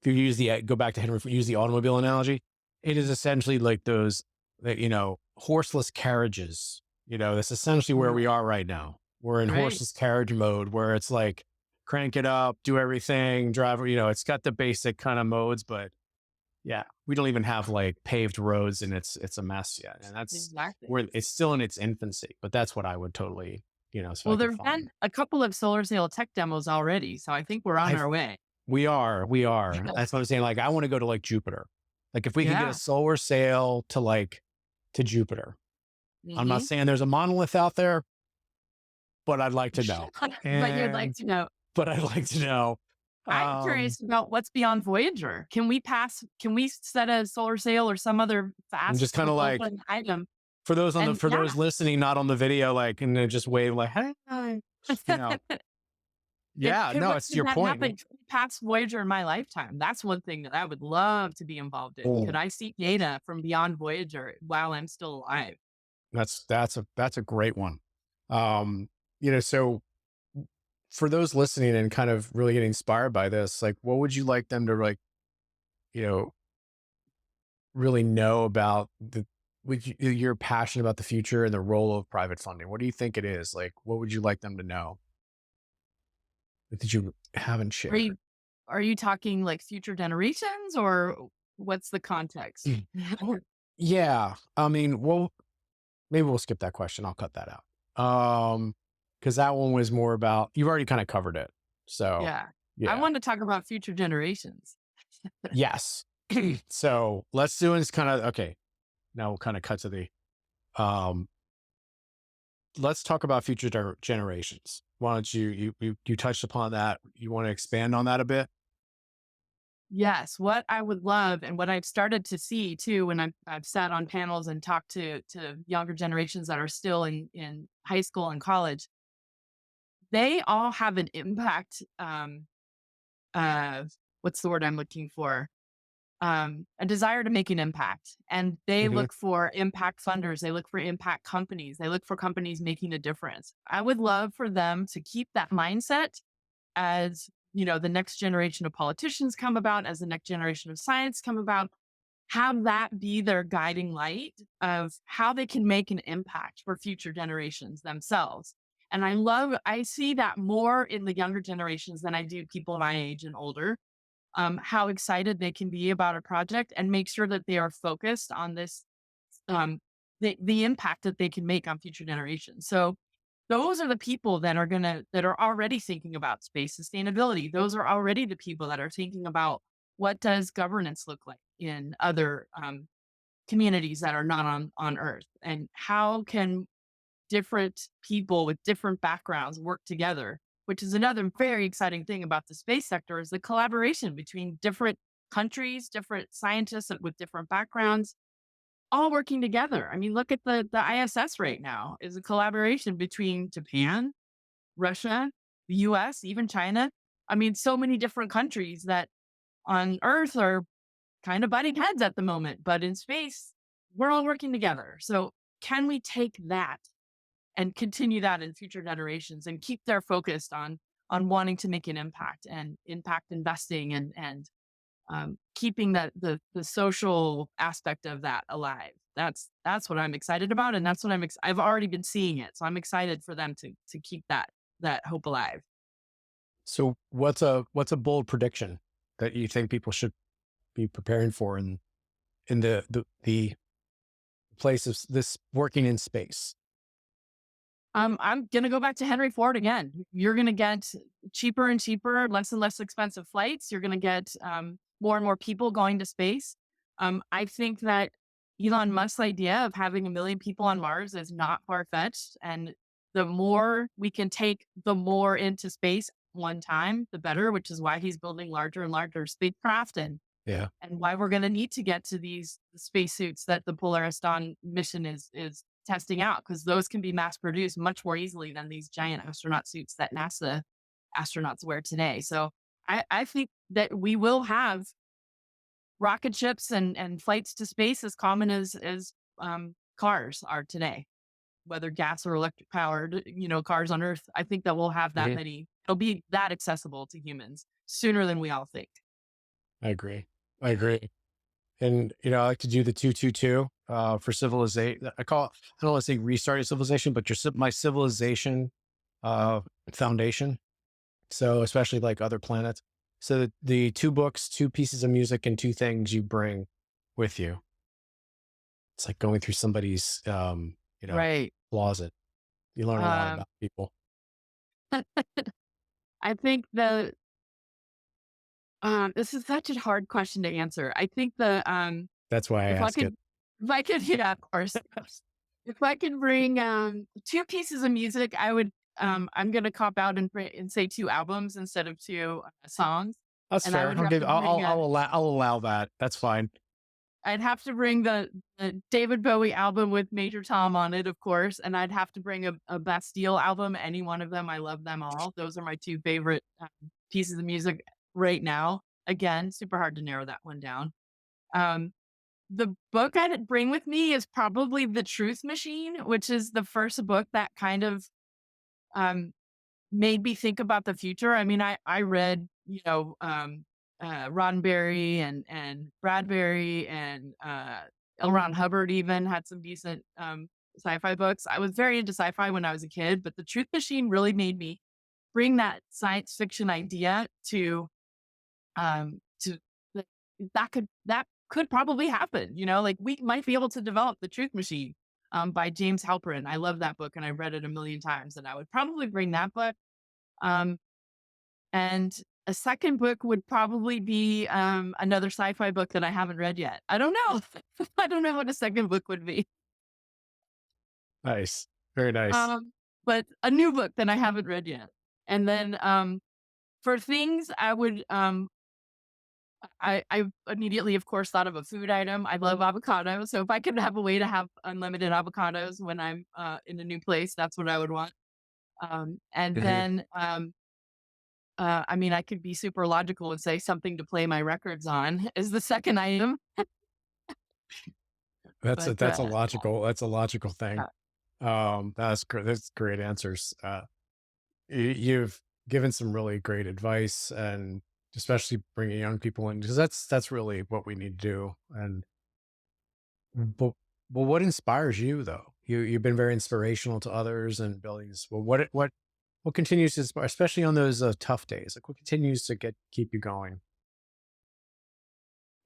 if you use go back to Henry, if we use the automobile analogy, it is essentially like those, horseless carriages. That's essentially where we Mm, are right now. We're in right. horseless carriage mode where it's like crank it up, do everything, drive, it's got the basic kind of modes, but yeah, we don't even have like paved roads, and it's a mess yet. And that's Exactly. where it's still in its infancy, but that's what I would totally, if I Well, could there've find. been a couple of solar sail tech demos already, so I think we're on I our way. We are. That's what I'm saying. Like, I want to go to, like, Jupiter. Like, if we could get a Yeah. solar sail to, like, to Jupiter. I'm not Mhm. saying there's a monolith out there, but I'd like to know. But you'd like And to know. but I'd like to know. I'm Um, curious about what's beyond Voyager. Can we set a solar sail or some other and fast just kind of like propulsion item? for those on the And for those listening, not on the video, like and then just wave like, hey, you know, yeah, no, what it's can your that point. happen? Could we pass Voyager in my lifetime? That's one thing that I would love to be involved in. Could Oh, I see data from beyond Voyager while I'm still alive? that's a great one. Um, so for those listening and kind of really getting inspired by this, like, what would you like them to like, you know, really know about you're passionate about the future and the role of private funding? What do you think it is? Like, what would you like them to know that you haven't Are shared? you are you talking like future generations or what's the context? Mm. Yeah. I mean, well, maybe we'll skip that question. I'll cut that out. Because that one was more about you've already kind of covered it. So Yeah. I yeah. want to talk about future generations. Yes. So let's do this kind of okay. Now we'll kind of cut to the um let's talk about future generations. Why don't you touched upon that? You want to expand on that a bit? Yes, what I would love and what I've started to see too when I've sat on panels and talked to younger generations that are still in high school and college, they all have an impact. Uh, what's the word I'm looking for? A desire to make an impact, and they Hmm. look for impact funders. They look for impact companies. They look for companies making a difference. I would love for them to keep that mindset as the next generation of politicians come about, as the next generation of science come about, have that be their guiding light of how they can make an impact for future generations themselves. And I see that more in the younger generations than I do people my age and older. How excited they can be about a project and make sure that they are focused on this, um, the impact that they can make on future generations. So those are the people that are already thinking about space sustainability. Those are already the people that are thinking about what does governance look like in other communities that are not on Earth, and how can different people with different backgrounds work together. Which is another very exciting thing about the space sector is the collaboration between different countries, different scientists with different backgrounds all working together. I mean, look at the ISS right now is a collaboration between Japan, Russia, the US, even China. I mean, so many different countries that on Earth are kind of butting heads at the moment, but in space, we're all working together. So, can we take that and continue that in future generations and keep their focused on wanting to make an impact and impact investing and keeping the social aspect of that alive. That's what I'm excited about, and that's what I've already been seeing it, so I'm excited for them to keep that hope alive. So what's a bold prediction that you think people should be preparing for in the place of this working in space? I'm gonna go back to Henry Ford again. You're gonna get cheaper and cheaper, less and less expensive flights. You're gonna get more and more people going to space. I think that Elon Musk's idea of having 1 million people on Mars is not far fetched, and the more we can take the more into space one time, the better. Which is why he's building larger and larger spacecraft, Yeah, and why we're going to need to get to these spacesuits that the Polaris Dawn mission is testing out, because those can be mass produced much more easily than these giant astronaut suits that NASA astronauts wear today. So I think that we will have rocket ships and flights to space as common as cars are today, whether gas or electric powered, cars on Earth. I think that we'll have that hmm, many. It'll be that accessible to humans sooner than we all think. I agree. I agree. And I like to do the 222 for civilization. I don't want to say restart your civilization, but my civilization uh, foundation. So especially like other planets. So the two books, two pieces of music, and two things you bring with you. It's like going through somebody's Right. closet. You learn a lot Um, about people. I think this is such a hard question to answer. I think That's why I if I ask could, it. if I could, yeah, of course, if I could bring two pieces of music, I'm gonna cop out and say 2 albums instead of 2, songs, That's and I fair. would have to bring I'll allow that. That's fine. I'd have to bring the David Bowie album with Major Tom on it, of course, and I'd have to bring a Bastille album, any one of them, I love them all. Those are my 2 favorite, pieces of music right now. Again, super hard to narrow that one down. Um, the book I'd bring with me is probably The Truth Machine, which is the first book that kind of, um made me think about the future. I mean, I read, Roddenberry and Bradbury and, L. Ron Hubbard even had some decent, sci-fi books. I was very into sci-fi when I was a kid, but The Truth Machine really made me bring that science fiction idea to th that could probably happen, like, we might be able to develop the truth machine, by James Halperin. I love that book, and I read it a million times, and I would probably bring that book. Um, and a second book would probably be, another sci-fi book that I haven't read yet. I don't know. I don't know what a second book would be. Nice. Very nice. Um, but a new book that I haven't read yet. And then, for things I would, I immediately, of course, thought of a food item. I love avocados, so if I could have a way to have unlimited avocados when I'm, in a new place, that's what I would want. And Mhm. then, I mean, I could be super logical and say something to play my records on is the second item, but, That's a logical thing. uh, That's great. That's great answers. You've given some really great advice, and especially bringing young people in, because that's really what we need to do. And but well, what inspires you though? You've been very inspirational to others and building this. Well, what continues to inspire, especially on those tough days? Like what continues to keep you going?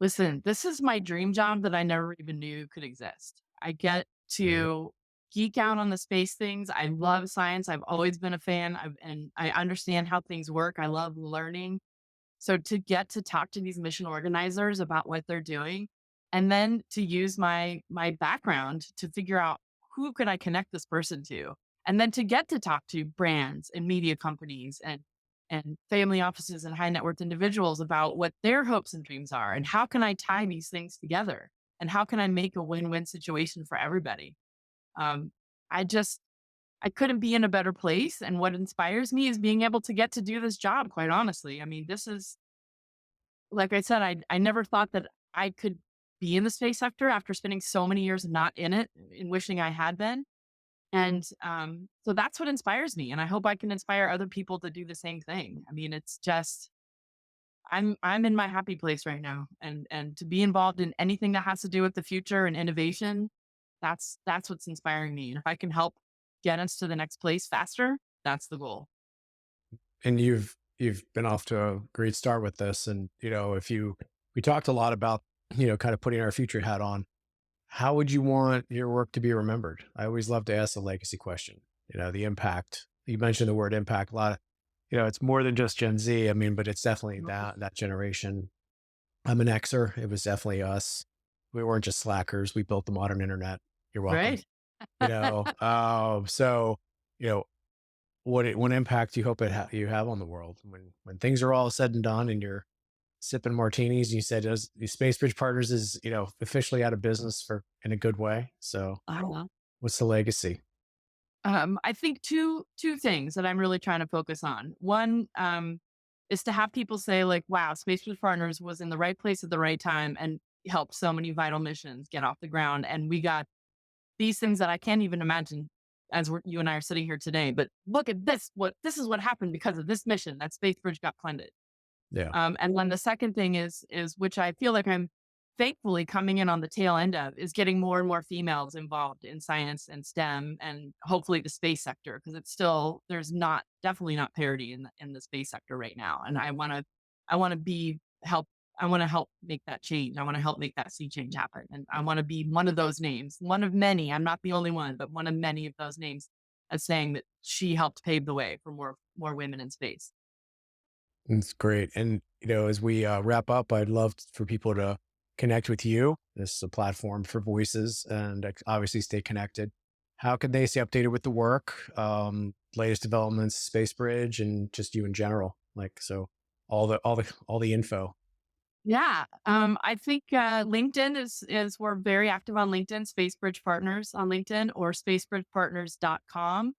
listen, this is my dream job that I never even knew could exist. I get Mhm. to geek out on the space things. I love science. I've always been a fan, and I understand how things work. I love learning. So to get to talk to these mission organizers about what they're doing, and then to use my background to figure out who could I connect this person to, and then to get to talk to brands and media companies and family offices and high net worth individuals about what their hopes and dreams are, and how can I tie these things together, and how can I make a win-win situation for everybody. Um, I just I couldn't be in a better place, and what inspires me is being able to get to do this job. Quite honestly, I mean, this is like I said, I never thought that I could be in the space sector after spending so many years not in it and wishing I had been. And so that's what inspires me. And I hope I can inspire other people to do the same thing. I mean, it's just I'm in my happy place right now. And to be involved in anything that has to do with the future and innovation, that's what's inspiring me. And if I can help get us to the next place faster, that's the goal. And you've been off to a great start with this. And if you we talked a lot about kind of putting our future hat on. How would you want your work to be remembered? I always love to ask the legacy question. The impact. You mentioned the word impact a lot. It's more than just Gen Z. I mean, but it's definitely that generation. I'm an Xer. It was definitely us. We weren't just slackers. We built the modern internet. You're welcome. Right. So you know, what impact do you hope you have on the world when things are all said and done, and you're sipping martinis? You said the Space Bridge Partners is officially out of business for in a good way. So what's the legacy? I think two things that I'm really trying to focus on. One, is to have people say like, "Wow, Space Force Partners was in the right place at the right time and helped so many vital missions get off the ground." And we got these things that I can't even imagine as you and I are sitting here today. But look at this! What this is what happened because of this mission that Space Bridge got funded. Yeah. And then the second thing is which I feel like I'm thankfully coming in on the tail end of, is getting more and more females involved in science and STEM and hopefully the space sector, because it's still there's not definitely not parity in the space sector right now. And I want to be help I want to help make that change. I want to help make that sea change happen. And I want to be one of those names, one of many. I'm not the only one, but one of many of those names as saying that she helped pave the way for more women in space. It's great. And, as we wrap up, I'd love for people to connect with you. This is a platform for voices and obviously stay connected. How can they stay updated with the work, latest developments, Space Bridge, and just you in general? Like, so all the info. Yeah, I think LinkedIn is we're very active on LinkedIn, Spacebridge Partners on LinkedIn or spacebridgepartners.com.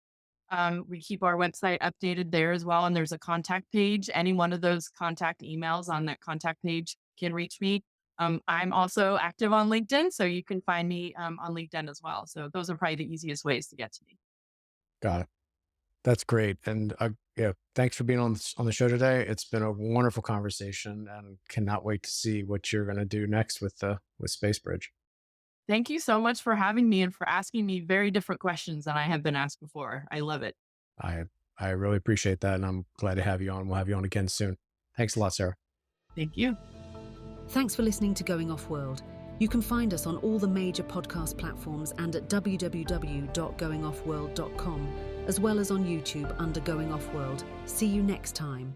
We keep our website updated there as well, and there's a contact page. Any one of those contact emails on that contact page can reach me. I'm also active on LinkedIn, so you can find me on LinkedIn as well. So those are probably the easiest ways to get to me. Got it. That's great. And yeah, thanks for being on the show today. It's been a wonderful conversation, and cannot wait to see what you're going to do next with Space Bridge. Thank you so much for having me and for asking me very different questions than I have been asked before. I love it. I I really appreciate that, and I'm glad to have you on. We'll have you on again soon. Thanks a lot, Sarah. Thank you. Thanks for listening to Going Off World. You can find us on all the major podcast platforms and at www.goingoffworld.com, as well as on YouTube under Going Off World. See you next time.